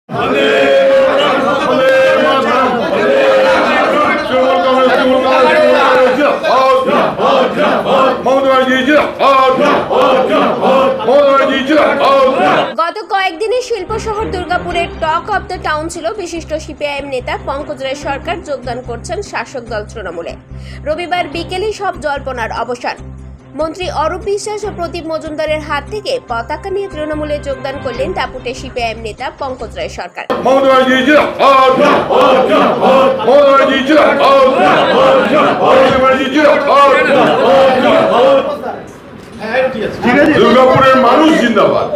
গত কয়েকদিনে শিল্প শহর দুর্গাপুরের টক অব দ্য টাউন ছিল বিশিষ্ট সিপিআইএম নেতা পঙ্কজ রায় সরকার যোগদান করছেন শাসক দল তৃণমূলে। রবিবার বিকেলে সব জল্পনার অবসান। মন্ত্রী অরূপ বিশ্বাস ও প্রদীপ মজুমদারের হাত থেকে পতাকা নিয়ে তৃণমূলে যোগদান করলেন দাপুটে সিপিআইএম নেতা পঙ্কজ রায় সরকার। দুর্গাপুরের মানুষ জিন্দাবাদ।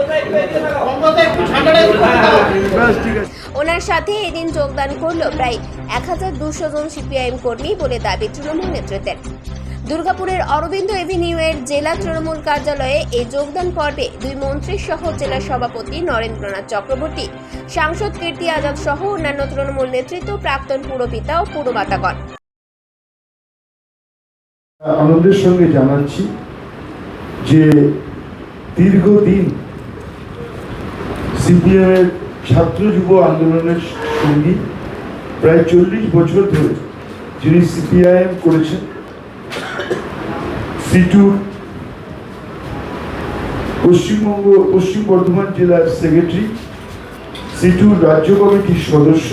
ওনার সাথে এদিন যোগদান করল প্রায় 1200 জন সিপিআইএম কর্মী বলে দাবি তৃণমূল নেতৃত্বের। দুর্গাপুরের অরবিন্দ এভিনিউয়ের জেলা তৃণমূল কার্যালয়ে এই যোগদান পর্বে দুই মন্ত্রী সহ জেলা সভাপতি নরেন্দ্রনাথ চক্রবর্তী, সাংসদ কীর্তি আজাদ সহ অন্যান্য তৃণমূল নেতৃত্ব, প্রাক্তন পুরপিতা ও পুরমাতাগণ। আনন্দের সঙ্গে জানাচ্ছি যে দীর্ঘদিন সিপিএমের ছাত্র যুব আন্দোলনের সঙ্গী প্রায় 40 বছর ধরে যিনি সিপিআইএম করেছেন, সিটুর পশ্চিম বর্ধমান জেলার সেক্রেটারি, সিটুর রাজ্য কমিটির সদস্য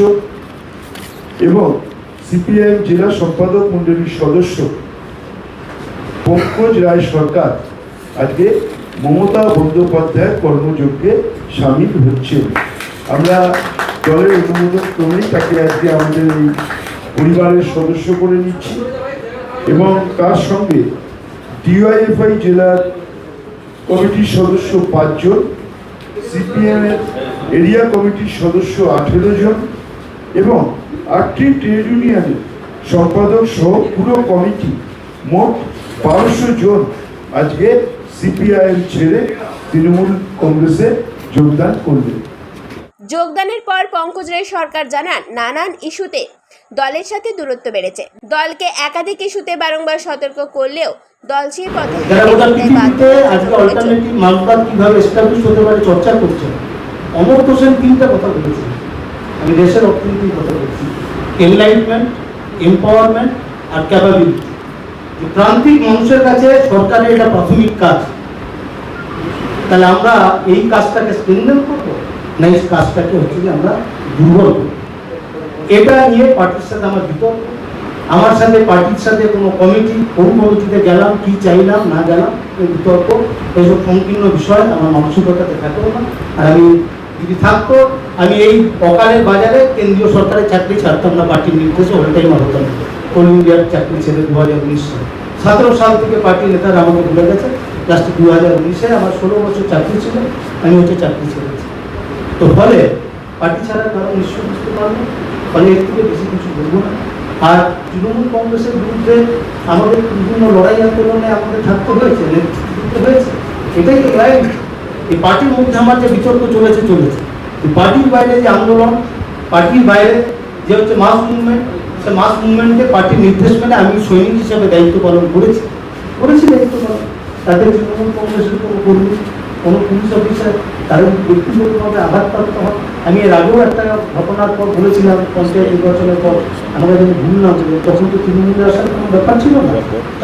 এবং সিপিআইএম জেলা সম্পাদক মণ্ডলীর সদস্য পঙ্কজ রায় সরকার আজকে মমতা বন্দ্যোপাধ্যায়ের কর্মযজ্ঞে সামিল হচ্ছেন। আমরা দলের অনুমোদন ক্রমেই তাকে আজকে আমাদের এই পরিবারের সদস্য করে নিচ্ছি এবং তার সঙ্গে ডিওয়াইএফআই জেলার কমিটির সদস্য 5 জন, সিপিএমের এরিয়া কমিটির সদস্য 18 জন এবং 8টি ট্রেড ইউনিয়নের সম্পাদক সহ পুরো কমিটি মোট 1200 জন আজকে সিপিআইএম ছেড়ে তৃণমূল কংগ্রেসে যোগদান করলেন। যোগদানের পর পঙ্কজ রায় সরকার জানান, নানান ইস্যুতে দলের সাথে দূরত্ব বেড়েছে। দলকে একাধিক ইস্যুতে বারংবার সতর্ক করলেও দল সেই পথে চর্চা করছে। অমর হোসেন 3টা কথা বলেছেন, আমি দেশের অর্থনীতির কথা বলছি, এনলাইটমেন্ট, এম্পাওয়ারমেন্ট আর ক্যাপাবিলিটি। প্রান্তিক মানুষের কাছে সরকারের এটা প্রাথমিক কাজ। তাহলে আমরা এই কাজটাকে স্ট্রেংথেন করবো না এই কাজটাকে হচ্ছে যে আমরা দুর্বল করবো? এটা নিয়ে পার্টির সাথে আমার বিতর্ক। আমার সাথে পার্টির সাথে কোনো কমিটি, কোন কমিটিতে গেলাম, কি চাইলাম না গেলাম, এই বিতর্ক, এইসব সংকীর্ণ বিষয় আমার মানসিকতাতে থাকলো না। আর আমি যদি থাকতো, আমি এই অকালের বাজারে কেন্দ্রীয় সরকারের চাকরি ছাড়তাম না, পার্টির নির্দেশে ওটাই আমার হতাম। কোল ইন্ডিয়ার চাকরি ছেড়ে 2019 সালে 17 সাল থেকে পার্টির নেতারা আমাকে ভুলে গেছে। লাস্টে 2019-এ আমার 16 বছর চাকরি ছিল, আমি হচ্ছে চাকরি ছেড়েছি। তো ফলে পার্টি ছাড়ার কারণ নিশ্চয় বুঝতে পারবো, ফলে এর থেকে বেশি কিছু বলবো না। আর তৃণমূল কংগ্রেসের বিরুদ্ধে আমাদের বিভিন্ন লড়াই আন্দোলনে আমাদের থাকতে হয়েছে, নেতৃত্ব দিতে হয়েছে, এটাই তো লাইন। এই পার্টির মধ্যে আমার যে বিতর্ক চলেছে, এই পার্টির বাইরে যে আন্দোলন, পার্টির বাইরে যে হচ্ছে মাস মুভমেন্ট, সে মাস মুভমেন্টে পার্টির নির্দেশ মেনে আমি সৈনিক হিসেবে দায়িত্ব পালন করেছি দায়িত্ব পালন। তাদের তৃণমূল কংগ্রেসের কোনো কর্মী, কোনো পুলিশ অফিসার তাদের ব্যক্তিগতভাবে আঘাতপ্রাপ্ত হয়। আমি এর আগেও একটা ঘটনার পর বলেছিলাম, পঞ্চায়েত নির্বাচনের পর আমরা যদি ভুল না করি, তখন তো তৃণমূলে আসার কোনো ব্যাপার ছিল না।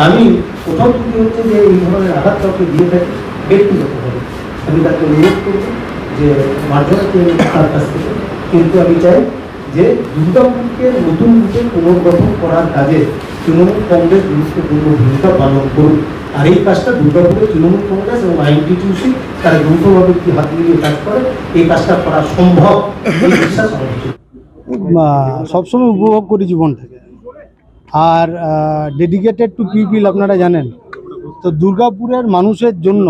আমি কোথাও যদি হচ্ছে যে এই ধরনের আঘাত কাউকে দিয়ে থাকি ব্যক্তিগতভাবে, আমি তাকে অনুরোধ করবো যে মার্জনা তার কাছ থেকে। কিন্তু আমি চাই যে দুর্গাপুরকে নতুন রূপে পুনর্গঠন করার কাজে তৃণমূল কংগ্রেস গুরুত্বপূর্ণ ভূমিকা পালন করুন। আর এই কাজটা দুর্গাপুরের তৃণমূল কংগ্রেস এবং আইএনটিটিউসি তারা যৌথভাবে কি হাত মিলিয়ে কাজ করে, এই কাজটা করা সম্ভব, এই বিশ্বাস আমার। সবসময় উপভোগ করি জীবনটাকে, আর ডেডিকেটেড টু পিপল, আপনারা জানেন। তো দুর্গাপুরের মানুষের জন্য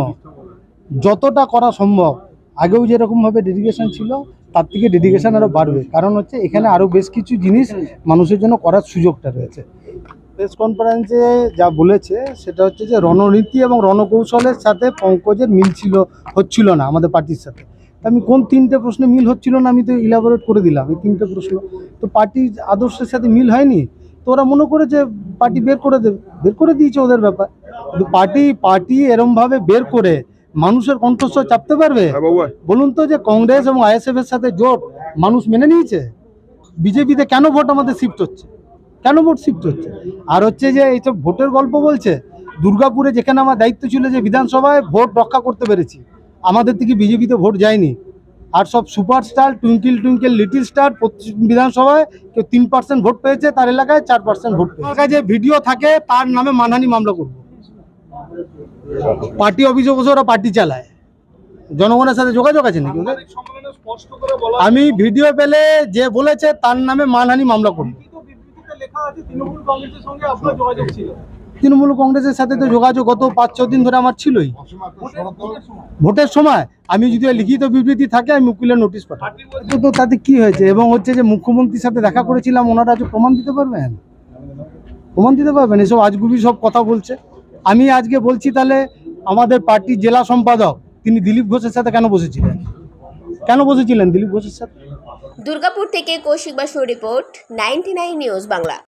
যতটা করা সম্ভব, আগেও যেরকমভাবে ডেডিকেশন ছিল তার থেকে ডেডিকেশন আরও বাড়বে। কারণ হচ্ছে এখানে আরও বেশ কিছু জিনিস মানুষের জন্য করার সুযোগটা রয়েছে। প্রেস কনফারেন্সে যা বলেছে সেটা হচ্ছে যে রণনীতি এবং রণকৌশলের সাথে পঙ্কজের মিল হচ্ছিল না আমাদের পার্টির সাথে। আমি কোন 3টে প্রশ্নে মিল হচ্ছিল না আমি তো ইলাবোরেট করে দিলাম। এই 3টে প্রশ্ন তো পার্টির আদর্শের সাথে মিল হয়নি, তো ওরা মনে করেছে পার্টি বের করে দিয়েছে, ওদের ব্যাপার। কিন্তু পার্টি এরমভাবে বের করে মানুষের কণ্ঠস্বর চাপতে পারবে? বলুন তো, যে কংগ্রেস এবং আইএসএফ এর সাথে জোট মানুষ মেনে নিয়েছে? বিজেপিতে কেন ভোট আমাদের শিফট হচ্ছে? কেন ভোট শিফট হচ্ছে? আর হচ্ছে যে এইসব ভোটের গল্প বলছে। দুর্গাপুরে যেখানে আমার দায়িত্ব ছিল যে বিধানসভায় ভোট রক্ষা করতে পেরেছি, আমাদের থেকে বিজেপিতে ভোট যায়নি। আর সব superstar, twinkle twinkle little star বিধানসভায় কেউ 3% ভোট পেয়েছে, তার এলাকায় 4% ভোট পেয়েছে। আমার কাছে ভিডিও থাকে, তার নামে মানহানি মামলা করবো। পার্টি অফিসে বসে ওরা পার্টি চালায়, জনগণের সাথে যোগাযোগ আছে নাকি ওদের? আমি ভিডিও পেলে যে বলেছে তার নামে মানহানি মামলা করবো। তৃণমূল কংগ্রেসের সাথে তো যোগাযোগ গত 5-6 দিন ধরে আমার ছিলই। ভোটের সময় আমি যদি লিখিত বিবৃতি থাকে, আমি উকিলের নোটিশ পাঠাবো। তো তাতে কি হয়েছে? এবং হচ্ছে যে মুখ্যমন্ত্রীর সাথে দেখা করেছিলাম, ওনারা আজ প্রমাণ দিতে পারবেন? প্রমাণ দিতে পারবেন? এসব আজগুবি সব কথা বলছে। আমি আজকে বলছি, তাহলে আমাদের পার্টির জেলা সম্পাদক তিনি দিলীপ ঘোষের সাথে কেন বসেছিলেন? কেন বসেছিলেন দিলীপ ঘোষের সাথে? দুর্গাপুর থেকে কৌশিক বাসুর রিপোর্ট, 99 নিউজ বাংলা।